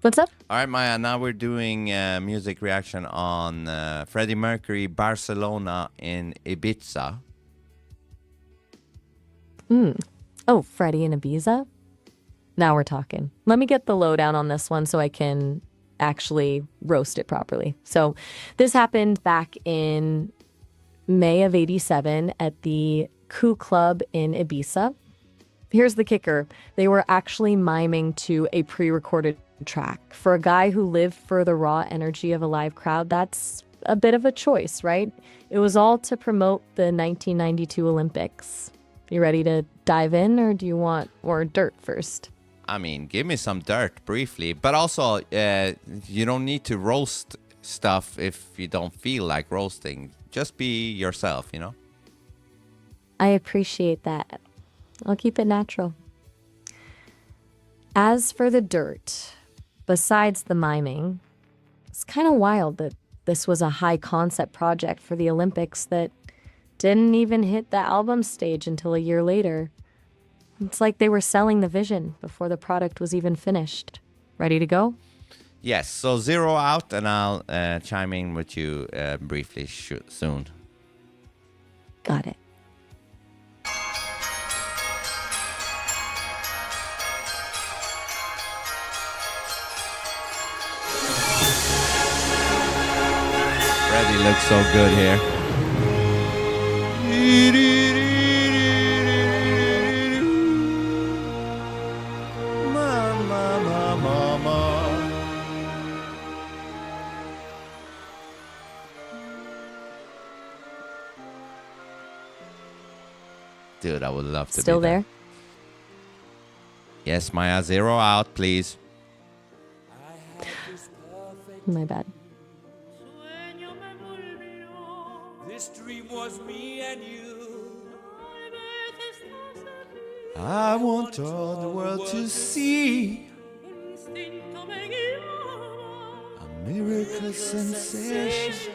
What's up? All right, Maya. Now we're doing music reaction on Freddie Mercury, Barcelona in Ibiza. Oh, Freddie and Ibiza? Now we're talking. Let me get the lowdown on this one so I can actually roast it properly. So this happened back in May of 87 at the Coup Club in Ibiza. Here's the kicker. They were actually miming to a pre-recorded track. For a guy who lived for the raw energy of a live crowd, that's a bit of a choice, right? It was all to promote the 1992 Olympics. You ready to dive in, or do you want more dirt first? I mean, give me some dirt briefly, but also you don't need to roast stuff if you don't feel like roasting. Just be yourself, you know? I appreciate that. I'll keep it natural. As for the dirt, besides the miming, it's kind of wild that this was a high concept project for the Olympics that didn't even hit the album stage until a year later. It's like they were selling the vision before the product was even finished. Ready to go? Yes, so 0 out, and I'll chime in with you briefly soon. Got it. Freddie looks so good here. Dude, I would love to Still be there? Yes, Maya, 0 out, please. My bad. This dream was me and you. I want all the world to see a miracle sensation,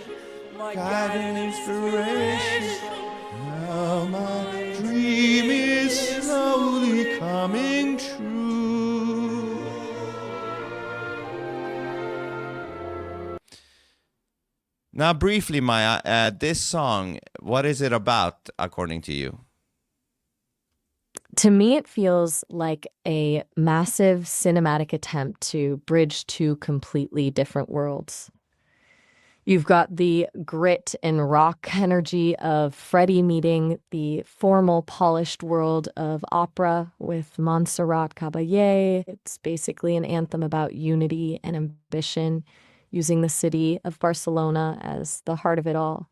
guiding inspiration. Now my dream is slowly coming true. Now, briefly, Maya, this song, what is it about, according to you? To me, it feels like a massive cinematic attempt to bridge two completely different worlds. You've got the grit and rock energy of Freddie meeting the formal, polished world of opera with Montserrat Caballé. It's basically an anthem about unity and ambition, using the city of Barcelona as the heart of it all.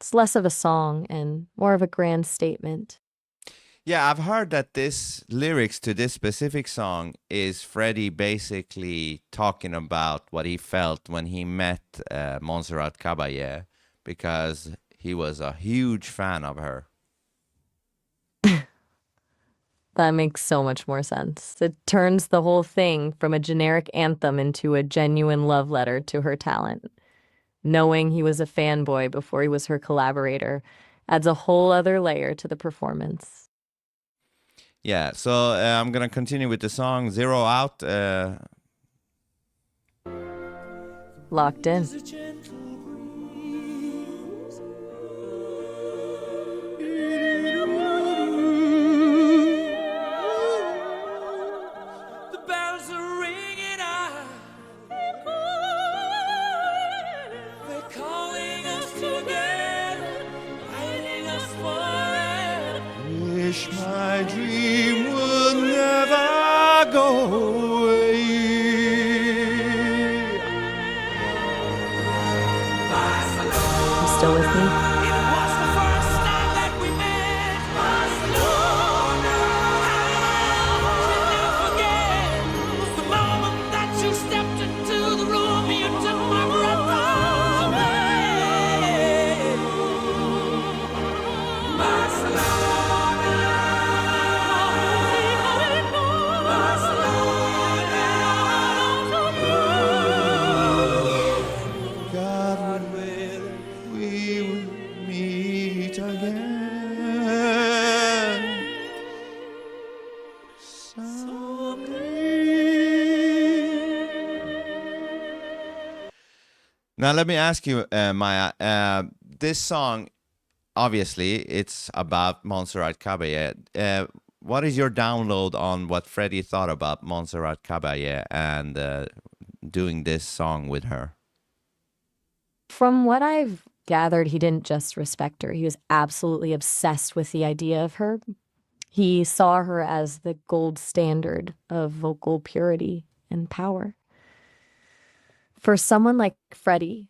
It's less of a song and more of a grand statement. Yeah, I've heard that this lyrics to this specific song is Freddie basically talking about what he felt when he met Montserrat Caballé, because he was a huge fan of her. That makes so much more sense. It turns the whole thing from a generic anthem into a genuine love letter to her talent. Knowing he was a fanboy before he was her collaborator adds a whole other layer to the performance. Yeah, so I'm going to continue with the song 0 out. Locked in. There's a gentle breeze. The bells are ringing out. They're calling us together, guiding us forever. Wish my dream would never go away. You still with me? It was the first time that we met. Barcelona. I'll never forget the moment that you stepped into the room. You took my breath away. Barcelona. God will we will meet again someday. Now let me ask you, Maya. This song, obviously, it's about Montserrat Caballé. What is your download on what Freddie thought about Montserrat Caballé and doing this song with her? From what I've gathered, he didn't just respect her. He was absolutely obsessed with the idea of her. He saw her as the gold standard of vocal purity and power. For someone like Freddie,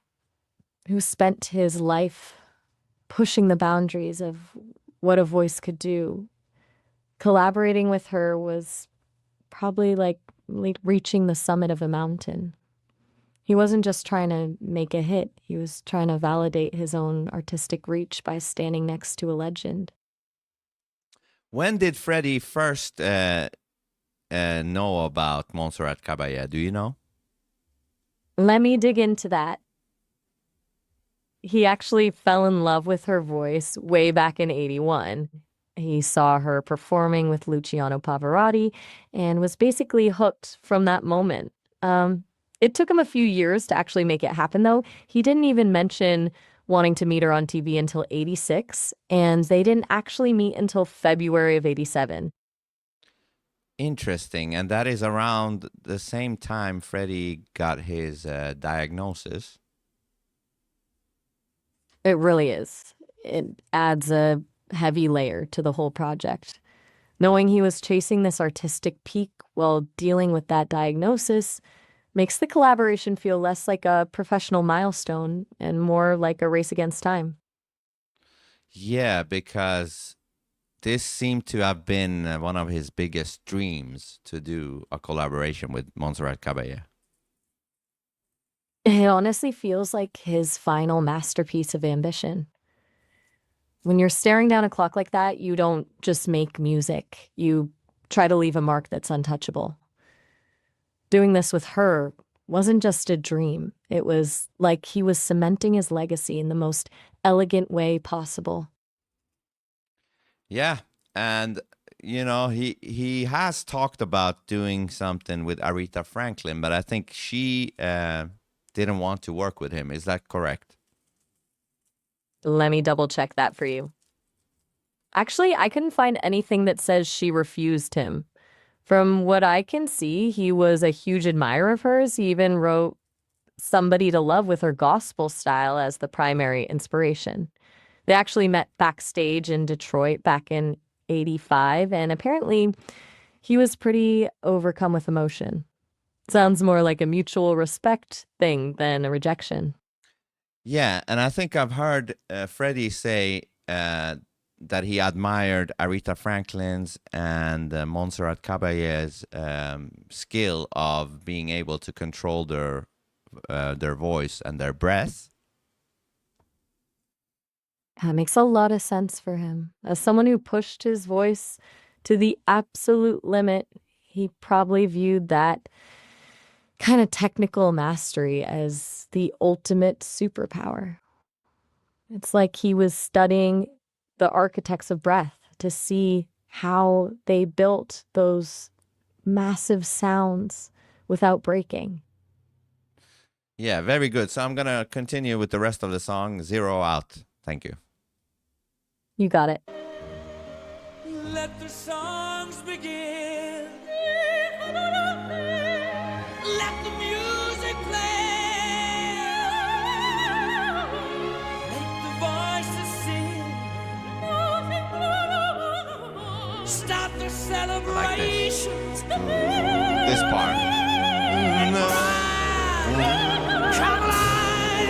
who spent his life pushing the boundaries of what a voice could do, collaborating with her was probably like reaching the summit of a mountain. He wasn't just trying to make a hit. He was trying to validate his own artistic reach by standing next to a legend. When did Freddie first know about Montserrat Caballé? Do you know? Let me dig into that. He actually fell in love with her voice way back in '81. He saw her performing with Luciano Pavarotti and was basically hooked from that moment. It took him a few years to actually make it happen, though. He didn't even mention wanting to meet her on TV until '86, and they didn't actually meet until February of '87. Interesting. And that is around the same time Freddie got his diagnosis. It really is. It adds a heavy layer to the whole project. Knowing he was chasing this artistic peak while dealing with that diagnosis makes the collaboration feel less like a professional milestone and more like a race against time. Yeah, because this seemed to have been one of his biggest dreams to do a collaboration with Montserrat Caballé. It honestly feels like his final masterpiece of ambition. When you're staring down a clock like that, you don't just make music. You try to leave a mark that's untouchable. Doing this with her wasn't just a dream. It was like he was cementing his legacy in the most elegant way possible. Yeah, and he has talked about doing something with Aretha Franklin, but I think she didn't want to work with him. Is that correct? Let me double check that for you. Actually, I couldn't find anything that says she refused him. From what I can see, he was a huge admirer of hers. He even wrote Somebody to Love with her gospel style as the primary inspiration. They actually met backstage in Detroit back in '85, and apparently he was pretty overcome with emotion. Sounds more like a mutual respect thing than a rejection. Yeah, and I think I've heard Freddie say that he admired Aretha Franklin's and Montserrat Caballé's skill of being able to control their voice and their breath. That makes a lot of sense for him. As someone who pushed his voice to the absolute limit, he probably viewed that kind of technical mastery as the ultimate superpower. It's like he was studying the architects of breath to see how they built those massive sounds without breaking. Yeah, very good. So I'm going to continue with the rest of the song, Zero Out. Thank you. You got it. Let the songs begin. Let the music play. Let the voices sing. Start the celebrations. This part. Come alive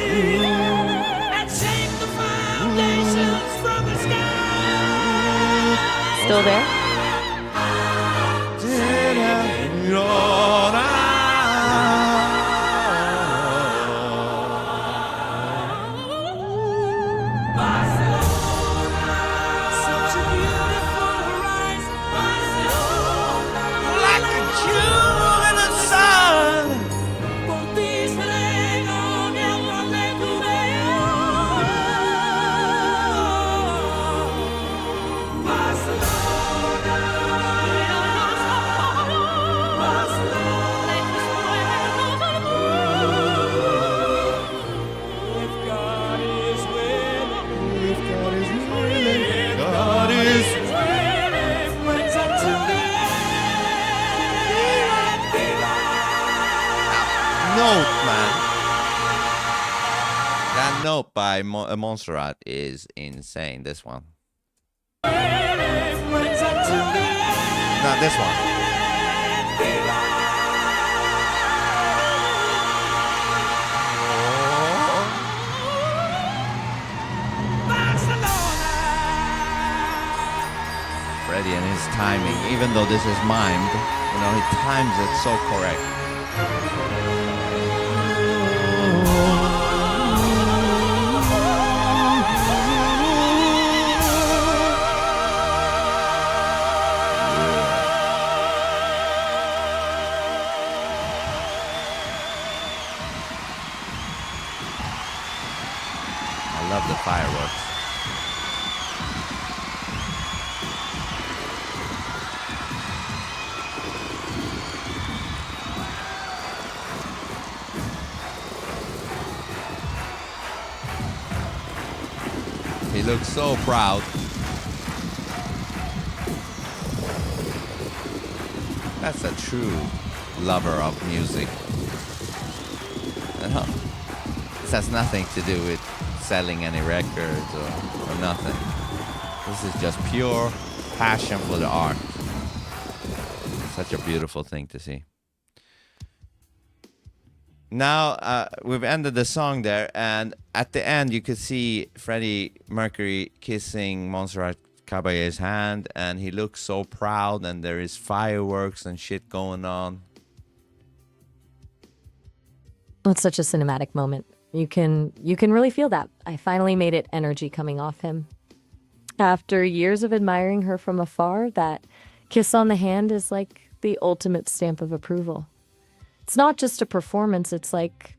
and shake the foundations from the sky. Still there? Such a beautiful horizon. Like a jewel in the sun. Por ti seré gobierno de tu Barcelona. note, man. That note by Montserrat is insane. This one. No, this one. Freddie and his timing, even though this is mimed, you know, he times it so correct. I love the fireworks. He looks so proud. That's a true lover of music. This has nothing to do with selling any records or nothing. This is just pure passion for the art. Such a beautiful thing to see. Now, we've ended the song there, and at the end, you could see Freddie Mercury kissing Montserrat Caballé's hand, and he looks so proud, and there is fireworks and shit going on. It's such a cinematic moment. You can really feel that. I finally made it energy coming off him. After years of admiring her from afar, that kiss on the hand is like the ultimate stamp of approval. It's not just a performance, it's like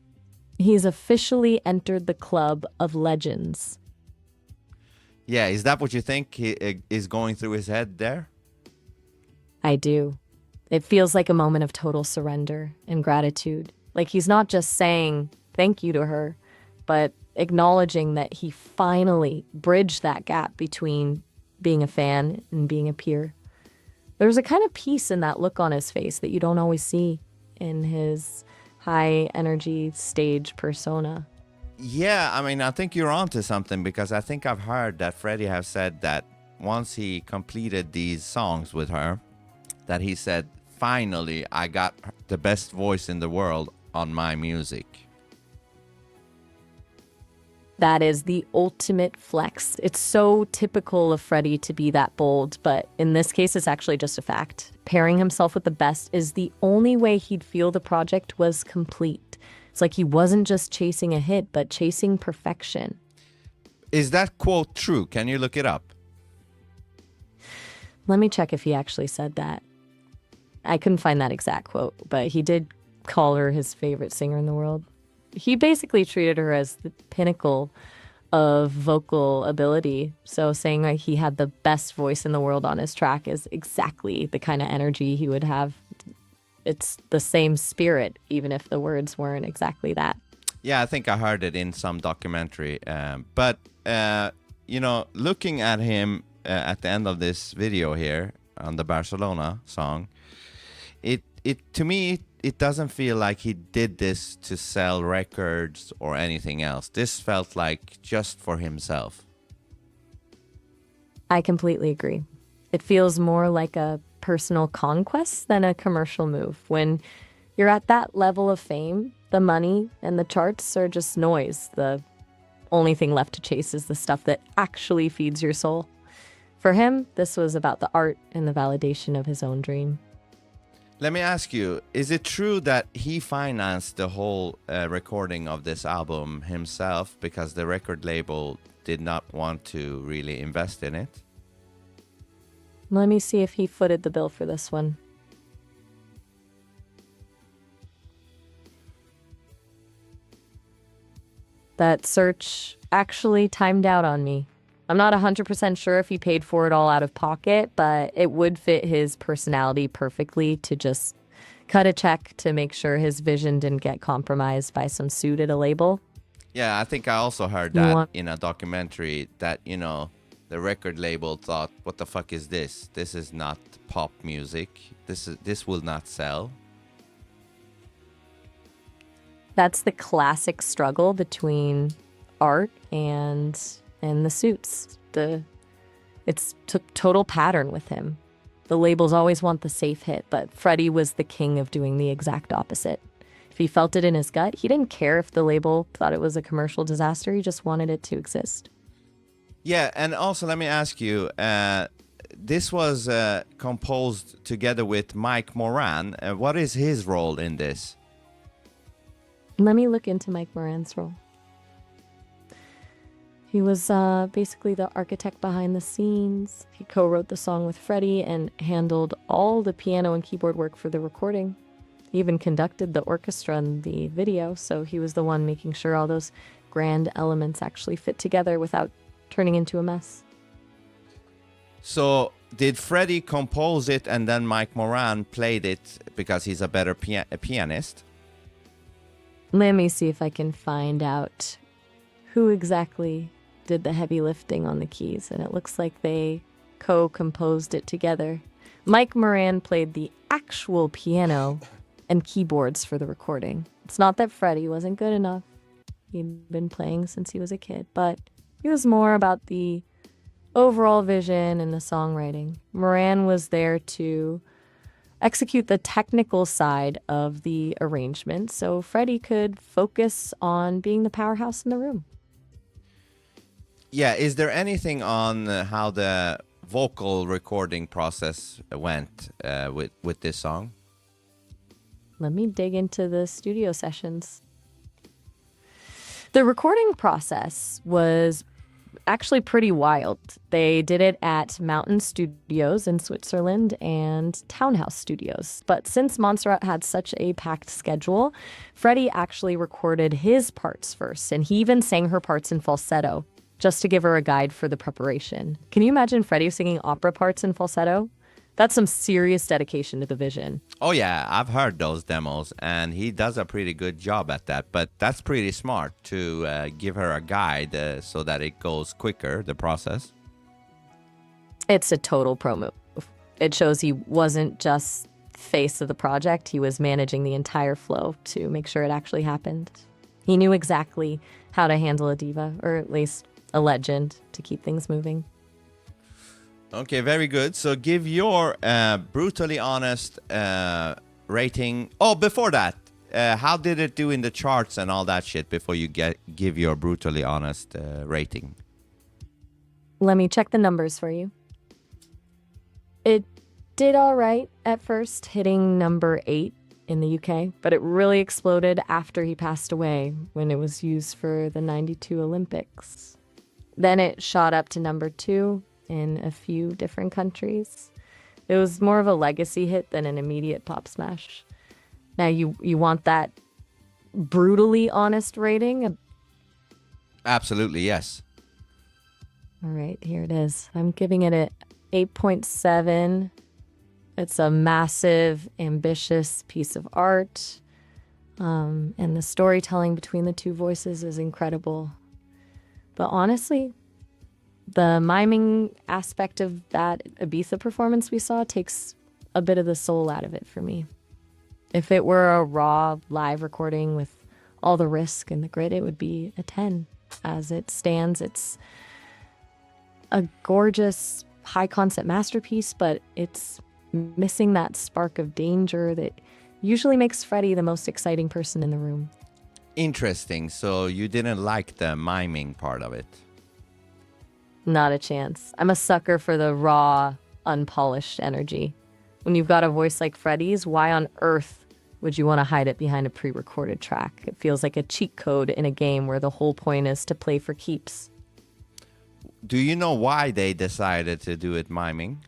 he's officially entered the club of legends. Yeah, is that what you think is going through his head there? I do. It feels like a moment of total surrender and gratitude. Like he's not just saying thank you to her, but acknowledging that he finally bridged that gap between being a fan and being a peer. There's a kind of peace in that look on his face that you don't always see in his high energy stage persona. Yeah, I mean, I think you're onto something, because I think I've heard that Freddie have said that once he completed these songs with her, that he said, finally, I got the best voice in the world on my music. That is the ultimate flex. It's so typical of Freddie to be that bold, but in this case, it's actually just a fact. Pairing himself with the best is the only way he'd feel the project was complete. It's like he wasn't just chasing a hit, but chasing perfection. Is that quote true? Can you look it up? Let me check if he actually said that. I couldn't find that exact quote, but he did call her his favorite singer in the world. He basically treated her as the pinnacle of vocal ability. So saying like he had the best voice in the world on his track is exactly the kind of energy he would have. It's the same spirit, even if the words weren't exactly that. Yeah, I think I heard it in some documentary. But looking at him at the end of this video here on the Barcelona song, it to me, it doesn't feel like he did this to sell records or anything else. This felt like just for himself. I completely agree. It feels more like a personal conquest than a commercial move. When you're at that level of fame, the money and the charts are just noise. The only thing left to chase is the stuff that actually feeds your soul. For him, this was about the art and the validation of his own dream. Let me ask you, is it true that he financed the whole recording of this album himself because the record label did not want to really invest in it? Let me see if he footed the bill for this one. That search actually timed out on me. I'm not 100% sure if he paid for it all out of pocket, but it would fit his personality perfectly to just cut a check to make sure his vision didn't get compromised by some suit at a label. Yeah, I think I also heard that in a documentary that, the record label thought, what the fuck is this? This is not pop music. This will not sell. That's the classic struggle between art and the suits. It's total pattern with him. The labels always want the safe hit, but Freddie was the king of doing the exact opposite. If he felt it in his gut, he didn't care if the label thought it was a commercial disaster. He just wanted it to exist. Yeah, and also let me ask you, this was composed together with Mike Moran. What is his role in this? Let me look into Mike Moran's role. He was basically the architect behind the scenes. He co-wrote the song with Freddie and handled all the piano and keyboard work for the recording. He even conducted the orchestra in the video, so he was the one making sure all those grand elements actually fit together without turning into a mess. So did Freddie compose it and then Mike Moran played it because he's a better pianist? Let me see if I can find out who exactly did the heavy lifting on the keys, and it looks like they co-composed it together. Mike Moran played the actual piano and keyboards for the recording. It's not that Freddie wasn't good enough. He'd been playing since he was a kid, but he was more about the overall vision and the songwriting. Moran was there to execute the technical side of the arrangement so Freddie could focus on being the powerhouse in the room. Yeah, is there anything on how the vocal recording process went with this song? Let me dig into the studio sessions. The recording process was actually pretty wild. They did it at Mountain Studios in Switzerland and Townhouse Studios. But since Montserrat had such a packed schedule, Freddie actually recorded his parts first, and he even sang her parts in falsetto, just to give her a guide for the preparation. Can you imagine Freddie singing opera parts in falsetto? That's some serious dedication to the vision. Oh yeah, I've heard those demos, and he does a pretty good job at that. But that's pretty smart to give her a guide so that it goes quicker, the process. It's a total pro move. It shows he wasn't just face of the project, he was managing the entire flow to make sure it actually happened. He knew exactly how to handle a diva, or at least a legend, to keep things moving. Okay, very good. So give your brutally honest rating. Oh, before that, how did it do in the charts and all that shit before you give your brutally honest rating? Let me check the numbers for you. It did all right at first, hitting number 8 in the UK, but it really exploded after he passed away when it was used for the 92 Olympics. Then it shot up to number 2 in a few different countries. It was more of a legacy hit than an immediate pop smash. Now, you want that brutally honest rating? Absolutely, yes. All right, here it is. I'm giving it a 8.7. It's a massive, ambitious piece of art. And the storytelling between the two voices is incredible. But honestly, the miming aspect of that Ibiza performance we saw takes a bit of the soul out of it for me. If it were a raw live recording with all the risk and the grit, it would be a 10. As it stands, it's a gorgeous high concept masterpiece, but it's missing that spark of danger that usually makes Freddie the most exciting person in the room. Interesting. So you didn't like the miming part of it? Not a chance. I'm a sucker for the raw, unpolished energy. When you've got a voice like Freddie's, why on earth would you want to hide it behind a pre-recorded track? It feels like a cheat code in a game where the whole point is to play for keeps. Do you know why they decided to do it miming?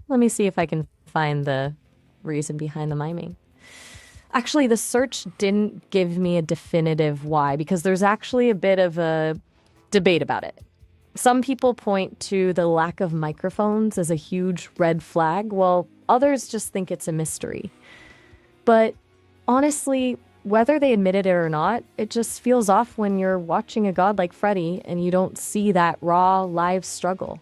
Let me see if I can find the reason behind the miming. Actually, the search didn't give me a definitive why, because there's actually a bit of a debate about it. Some people point to the lack of microphones as a huge red flag, while others just think it's a mystery. But honestly, whether they admit it or not, it just feels off when you're watching a god like Freddie and you don't see that raw, live struggle.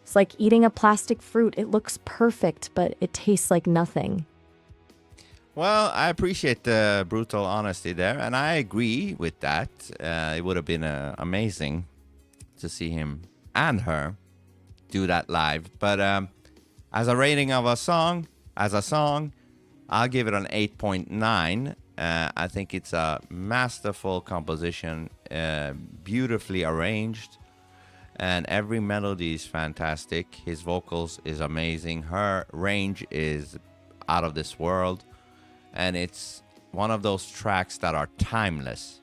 It's like eating a plastic fruit. It looks perfect, but it tastes like nothing. Well, I appreciate the brutal honesty there, and I agree with that. It would have been amazing to see him and her do that live. But as a rating of a song, I'll give it an 8.9. I think it's a masterful composition, beautifully arranged, and every melody is fantastic. His vocals is amazing. Her range is out of this world, and it's one of those tracks that are timeless.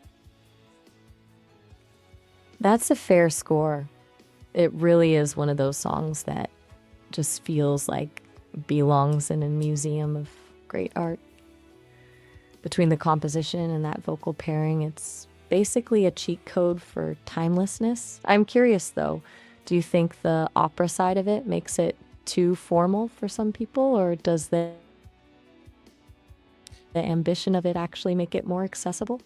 That's a fair score. It really is one of those songs that just feels like belongs in a museum of great art. Between the composition and that vocal pairing, it's basically a cheat code for timelessness. I'm curious though, do you think the opera side of it makes it too formal for some people, or does the ambition of it actually make it more accessible?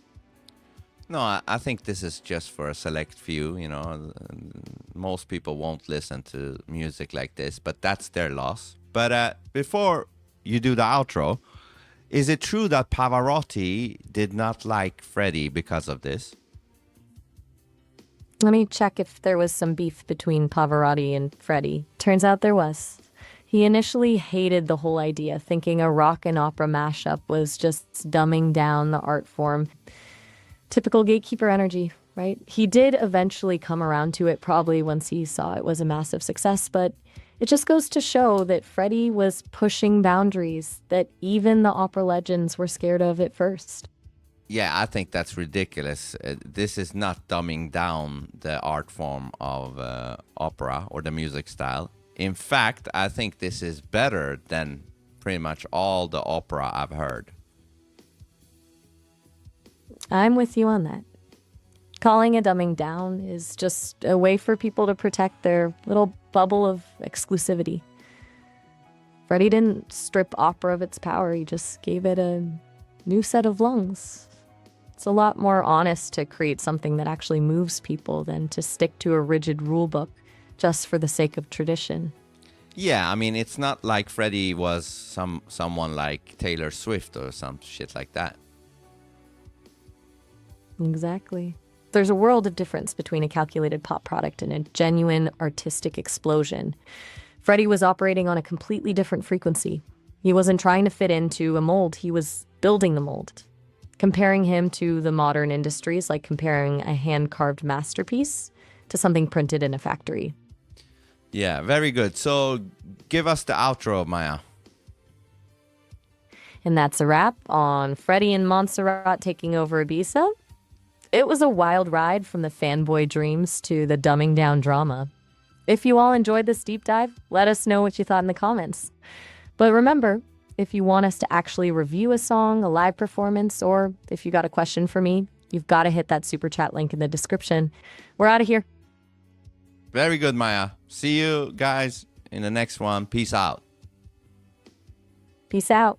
No, I think this is just for a select few. Most people won't listen to music like this, but that's their loss. But before you do the outro, is it true that Pavarotti did not like Freddie because of this? Let me check if there was some beef between Pavarotti and Freddie. Turns out there was. He initially hated the whole idea, thinking a rock and opera mashup was just dumbing down the art form. Typical gatekeeper energy, right? He did eventually come around to it, probably once he saw it was a massive success, but it just goes to show that Freddie was pushing boundaries that even the opera legends were scared of at first. Yeah, I think that's ridiculous. This is not dumbing down the art form of opera or the music style. In fact, I think this is better than pretty much all the opera I've heard. I'm with you on that. Calling a dumbing down is just a way for people to protect their little bubble of exclusivity. Freddie didn't strip opera of its power, he just gave it a new set of lungs. It's a lot more honest to create something that actually moves people than to stick to a rigid rule book just for the sake of tradition. Yeah, I mean, it's not like Freddie was someone like Taylor Swift or some shit like that. Exactly. There's a world of difference between a calculated pop product and a genuine artistic explosion. Freddie was operating on a completely different frequency. He wasn't trying to fit into a mold, he was building the mold. Comparing him to the modern industry is like comparing a hand-carved masterpiece to something printed in a factory. Yeah, very good. So give us the outro, Maya. And that's a wrap on Freddie and Montserrat taking over Ibiza. It was a wild ride from the fanboy dreams to the dumbing down drama. If you all enjoyed this deep dive, let us know what you thought in the comments. But remember, if you want us to actually review a song, a live performance, or if you got a question for me, you've got to hit that super chat link in the description. We're out of here. Very good, Maya. See you guys in the next one. Peace out. Peace out.